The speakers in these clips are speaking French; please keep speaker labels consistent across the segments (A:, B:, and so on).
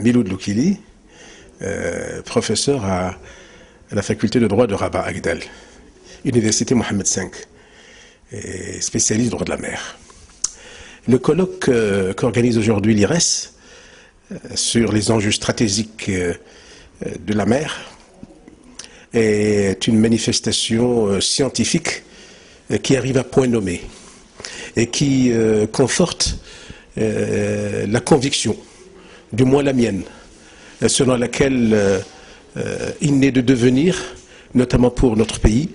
A: Miloud Loukili, professeur à la faculté de droit de Rabat Agdal, Université Mohammed V, et spécialiste du droit de la mer. Le colloque qu'organise aujourd'hui l'IRES sur les enjeux stratégiques de la mer est une manifestation scientifique qui arrive à point nommé et qui conforte la conviction, du moins la mienne, selon laquelle il n'est de devenir, notamment pour notre pays,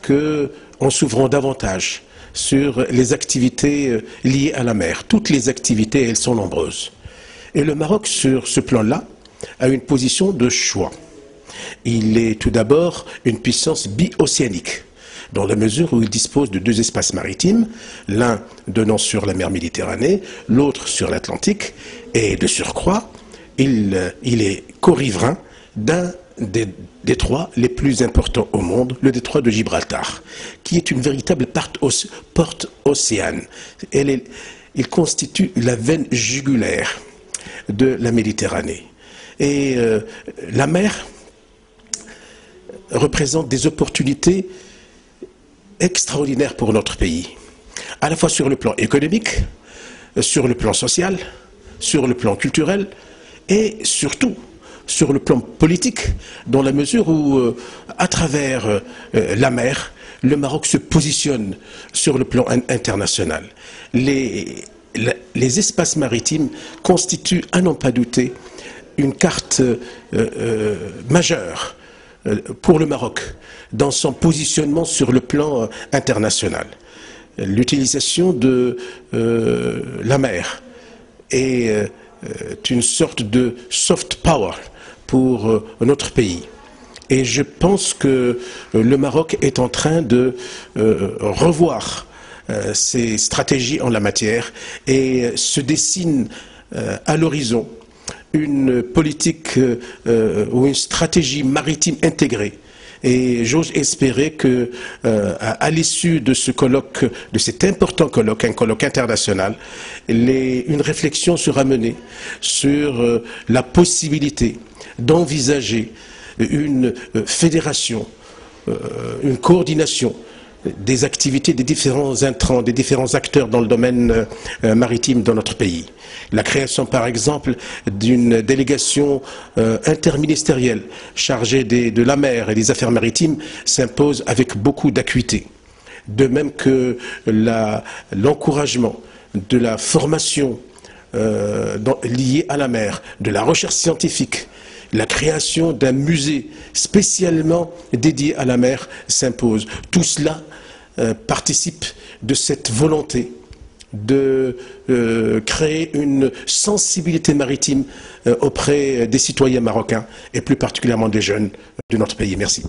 A: qu'en s'ouvrant davantage sur les activités liées à la mer. Toutes les activités, elles sont nombreuses. Et le Maroc, sur ce plan-là, a une position de choix. Il est tout d'abord une puissance bi-océanique, dans la mesure où il dispose de deux espaces maritimes, l'un donnant sur la mer Méditerranée, l'autre sur l'Atlantique, et de surcroît, il est co-riverain d'un des détroits les plus importants au monde, le détroit de Gibraltar, qui est une véritable porte océane. Il constitue la veine jugulaire de la Méditerranée. Et la mer représente des opportunités extraordinaires pour notre pays, à la fois sur le plan économique, sur le plan social, sur le plan culturel et surtout sur le plan politique, dans la mesure où, à travers la mer, le Maroc se positionne sur le plan international. Les espaces maritimes constituent, à n'en pas douter, une carte majeure pour le Maroc dans son positionnement sur le plan international. L'utilisation de la mer est une sorte de soft power pour notre pays. Et je pense que le Maroc est en train de revoir ses stratégies en la matière et se dessine à l'horizon une politique ou une stratégie maritime intégrée. Et j'ose espérer que, à l'issue de ce colloque, de cet important colloque, un colloque international, une réflexion sera menée sur la possibilité d'envisager une fédération, une coordination des activités des différents intrants, des différents acteurs dans le domaine maritime dans notre pays. La création, par exemple, d'une délégation interministérielle chargée de la mer et des affaires maritimes s'impose avec beaucoup d'acuité. De même que l'encouragement de la formation liée à la mer, de la recherche scientifique, la création d'un musée spécialement dédié à la mer s'impose. Tout cela participe de cette volonté de créer une sensibilité maritime auprès des citoyens marocains et plus particulièrement des jeunes de notre pays. Merci.